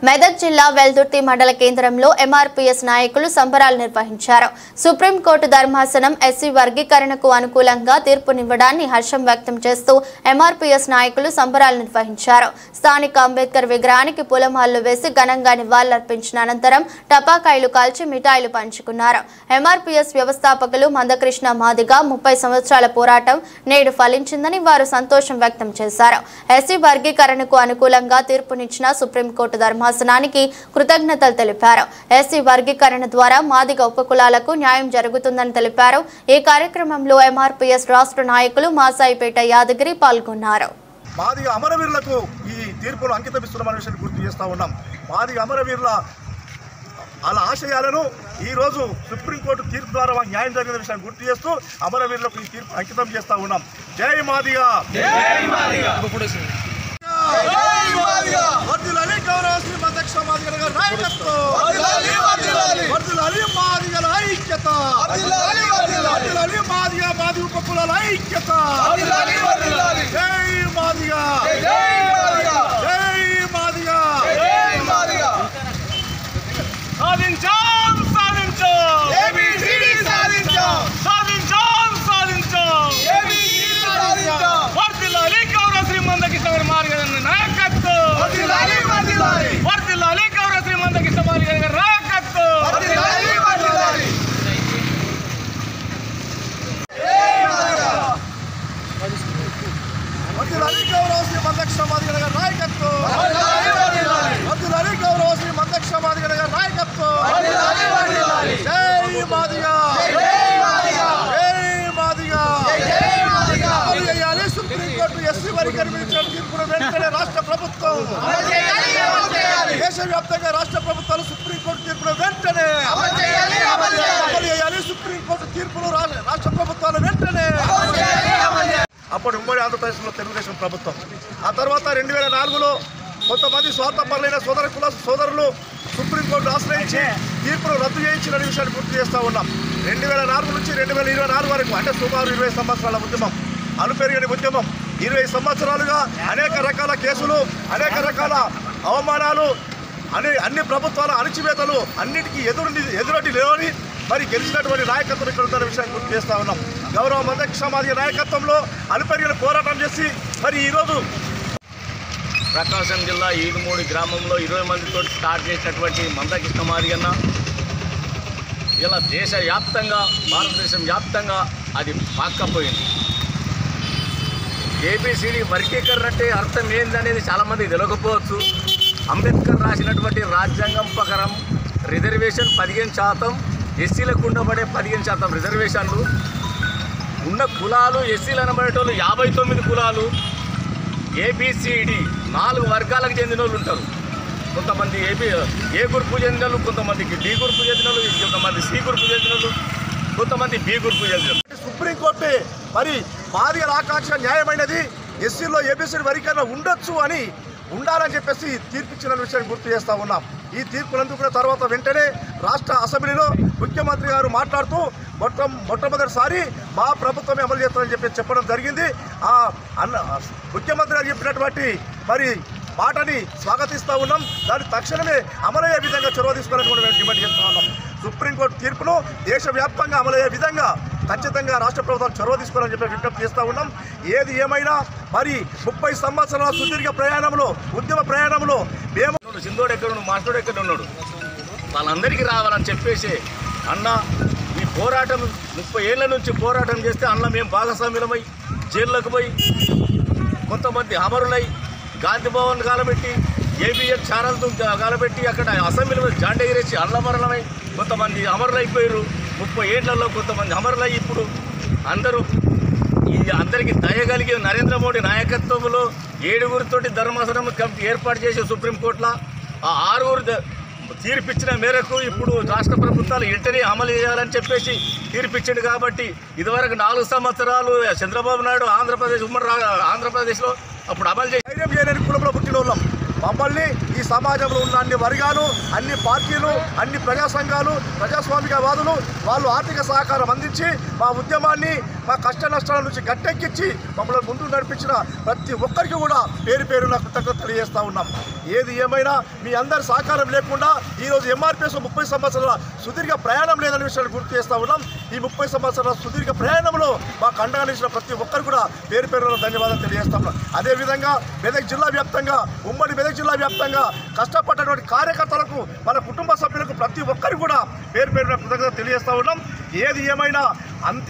మెదక్ జిల్లా వెల్దుర్తి మండల కేంద్రంలో ఎంఆర్పీఎస్ నాయకులు సంబరాలు నిర్వహించారు. సుప్రీంకోర్టు ధర్మాసనం ఎస్సీ వర్గీకరణకు అనుకూలంగా తీర్పునివ్వడాన్ని హర్షం వ్యక్తం చేస్తూ ఎంఆర్పీఎస్ నాయకులు సంబరాలు నిర్వహించారు. స్థానిక అంబేద్కర్ విగ్రహానికి పూలమాలలు వేసి ఘనంగా నివాళులర్పించిన అనంతరం టపాకాయలు కాల్చి మిఠాయిలు పంచుకున్నారు. ఎంఆర్పీఎస్ వ్యవస్థాపకులు మందకృష్ణ మాదిగ 30 సంవత్సరాల పోరాటం నేడు ఫలించిందని వారు సంతోషం వ్యక్తం చేశారు. ఎస్సీ వర్గీకరణకు అనుకూలంగా తీర్పునిచ్చిన సుప్రీంకోర్టు ధర్మాసనానికి కృతజ్ఞతలు తెలిపారు. ఎస్సీ వర్గీకరణ ద్వారా మాదిగ ఉపకులాలకు న్యాయం జరుగుతుందని తెలిపారు. ఈ కార్యక్రమంలో ఎంఆర్పీఎస్ రాష్ట్ర నాయకులు మాసాయిపేట యాదగిరి పాల్గొన్నారు. మాదిగ అమరవీరులకు ఈ తీర్పును అంకితమిస్తున్న విషయాన్ని గుర్తు చేస్తూ ఉన్నాం. మాదిగ అమరవీరుల అలా ఆశయాలను ఈరోజు సుప్రీంకోర్టు తీర్పు ద్వారా న్యాయం జరిగిన విషయాన్ని గుర్తు చేస్తూ అమరవీరులకు ఈ తీర్పు అంకితం చేస్తూ ఉన్నాం. జై మాదిగ, వర్ధిల్లాలి గౌరవ శ్రీ మందకృష్ణ మాదిగ గారి నాయకత్వం, వర్ధిల్లాలి మాదిగల ఐక్యత, వర్ధిల్లాలి మాదిగ మాదిగ ఉపకులాల ఐక్యత. జై మాదిగ, జై మాదిగ. సాధించాం సాధించాం వర్ధిల్లాలి గౌరవ శ్రీ మందకృష్ణ గారి మాదిగ నాయకత్వం, వర్ధిల్లాలి గౌరవ శ్రీ మందకృష్ణ మాదిగ గారి నాయకత్వం. వర్ధిల్లాలి గౌరవ శ్రీ మందకృష్ణ మాదిగ గారి నాయకత్వం, వర్ధిల్లాలి గౌరవ శ్రీ మందకృష్ణ మాదిగ గారి నాయకత్వం. జై మాదిగ, సుప్రీంకోర్టు ఎస్సీ వర్గీకరణ తీర్పును వెంటనే రాష్ట్ర ప్రభుత్వం, దేశవ్యాప్తంగా రాష్ట్ర ప్రభుత్వాలు సుప్రీంకోర్టు తీర్పును వెంటనే అమలు చేయాలి. సుప్రీంకోర్టు తీర్పును రాష్ట్ర ప్రభుత్వాలు వెంటనే. అప్పుడు ఉమ్మడి ఆంధ్రప్రదేశ్లో తెలుగుదేశం ప్రభుత్వం, ఆ తర్వాత 2004లో కొంతమంది స్వార్థపరులైన సోదరులు సుప్రీంకోర్టు ఆశ్రయించి తీర్పును రద్దు చేయించిన విషయాన్ని గుర్తు చేస్తూ ఉన్నాం. 2004 నుంచి 2024 వరకు అంటే సుమారు 20 సంవత్సరాల ఉద్యమం, అలుపెరిగని ఉద్యమం. 20 సంవత్సరాలుగా అనేక రకాల కేసులు, అనేక రకాల అవమానాలు, అన్ని ప్రభుత్వాల అణచివేతలు అన్నిటికీ ఎదురొడ్డి లేవని మరి గెలిచినటువంటి నాయకత్వం ఇక్కడ ఉన్న విషయాన్ని గుర్తు చేస్తూ ఉన్నాం. గౌరవ మందకృష్ణ మాదిగ నాయకత్వంలో అలుపెరిగిన పోరాటం చేసి మరి ఈరోజు ప్రకాశం జిల్లా ఈదుమూడి గ్రామంలో 20 మందితో స్టార్ట్ చేసినటువంటి మందకృష్ణ మాదిగన్న ఇలా దేశవ్యాప్తంగా, భారతదేశం వ్యాప్తంగా అది పాక్కపోయింది. ఏబిసిడి వర్గీకరణ అంటే అర్థం ఏందనేది చాలామందికి తెలియకపోవచ్చు. అంబేద్కర్ రాసినటువంటి రాజ్యాంగం ప్రకారం రిజర్వేషన్ 15%, ఎస్సీలకు ఉండబడే 15% రిజర్వేషన్లు ఉన్న కులాలు, ఎస్సీలు అనబడేటోళ్ళు 59 కులాలు. ఏబిసిడి 4 వర్గాలకు చెందిన వాళ్ళు ఉంటారు. కొంతమంది ఏ గ్రూపు చెందిన వాళ్ళు, కొంతమందికి డి గ్రూపు చెందిన వాళ్ళు, కొంతమంది సి గ్రూపు చెందిన వాళ్ళు, కొంతమంది బి గ్రూపు చెందిన వాళ్ళు. సుప్రీంకోర్టు మరి మాదిగల ఆకాంక్ష న్యాయమైనది, ఎస్సీలో ఏబిసిడి వర్గీకరణ ఉండొచ్చు అని ఉండాలని చెప్పేసి తీర్పిచ్చిన విషయాన్ని గుర్తు చేస్తూ ఉన్నాం. ఈ తీర్పును అందుకున్న తర్వాత వెంటనే రాష్ట్ర అసెంబ్లీలో ముఖ్యమంత్రి గారు మాట్లాడుతూ మొట్టమొదటిసారి మా ప్రభుత్వమే అమలు చేస్తామని చెప్పడం జరిగింది. ముఖ్యమంత్రి గారు చెప్పినటువంటి మరి మాటని స్వాగతిస్తూ ఉన్నాం. దాన్ని తక్షణమే అమలయ్యే విధంగా చొరవ తీసుకోవాలని కూడా మేము డిమాండ్ చేస్తూ ఉన్నాం. సుప్రీంకోర్టు తీర్పును దేశవ్యాప్తంగా అమలయ్యే విధంగా ఖచ్చితంగా రాష్ట్ర ప్రభుత్వాలు చొరవ తీసుకోవాలని చెప్పి విజ్ఞప్తి చేస్తూ ఉన్నాం. ఏది ఏమైనా మరి 30 సంవత్సరాల సుదీర్ఘ ప్రయాణంలో, ఉద్యమ ప్రయాణంలో మేము సింధోడు ఎక్కడున్నాడు, మాస్టోడు ఎక్కడ ఉన్నాడు, వాళ్ళందరికీ రావాలని చెప్పేసి అన్న ఈ పోరాటం 30 ఏళ్ల నుంచి పోరాటం చేస్తే అన్న మేము భాగస్వామ్యులమై జైల్లోకి పోయి కొంతమంది అమరులై గాంధీ భవన్ కాలబెట్టి ఏబిఎన్ ఛానల్తో కాలబెట్టి అక్కడ అసెంబ్లీలో జాండ ఎగిరేసి అల్లమరణమై కొంతమంది అమరులైపోయారు. 30 ఏళ్లలో కొంతమంది అమరులై ఇప్పుడు అందరికీ దయగలిగే నరేంద్ర మోడీ నాయకత్వంలో 7గురితోటి ధర్మాసనం కమిటీ ఏర్పాటు చేసి సుప్రీంకోర్టులో ఆ 6 తీర్పిచ్చిన మేరకు ఇప్పుడు రాష్ట్ర ప్రభుత్వాలు వెంటనే అమలు చేయాలని చెప్పేసి తీర్పిచ్చింది. కాబట్టి ఇదివరకు 4 సంవత్సరాలు చంద్రబాబు నాయుడు ఉమ్మడి ఆంధ్రప్రదేశ్లో అప్పుడు అమలు ధైర్యం చేయలేని కులంలో పుట్టిన వాళ్ళం. మమ్మల్ని ఈ సమాజంలో ఉన్న అన్ని వర్గాలు, అన్ని పార్టీలు, అన్ని ప్రజా సంఘాలు, ప్రజాస్వామికవాదులు వాళ్ళు ఆర్థిక సహకారం అందించి మా ఉద్యమాన్ని మా కష్ట నష్టాల నుంచి గట్టెక్కించి మమ్మల్ని ముందుకు నడిపించిన ప్రతి ఒక్కరికి కూడా పేరు పేరున కృతజ్ఞత తెలియజేస్తూ ఉన్నాం. ఏది ఏమైనా మీ అందరి సహకారం లేకుండా ఈరోజు ఎంఆర్పిఎస్ 30 సంవత్సరాల సుదీర్ఘ ప్రయాణం లేదనే విషయాన్ని గుర్తు చేస్తూ ఉన్నాం. ఈ 30 సంవత్సరాల సుదీర్ఘ ప్రయాణంలో మాకు అండగా నిలిచిన ప్రతి ఒక్కరు కూడా పేరు పేరున ధన్యవాదాలు తెలియజేస్తా ఉన్నాం. అదేవిధంగా మెదక్ జిల్లా వ్యాప్తంగా, ఉమ్మడి మెదక్ జిల్లా వ్యాప్తంగా కష్టపడ్డటువంటి కార్యకర్తలకు, మన కుటుంబ సభ్యులకు ప్రతి ఒక్కరికి కూడా పేరు పేరున కృతజ్ఞత తెలియజేస్తా ఉన్నాం. ఏది ఏమైనా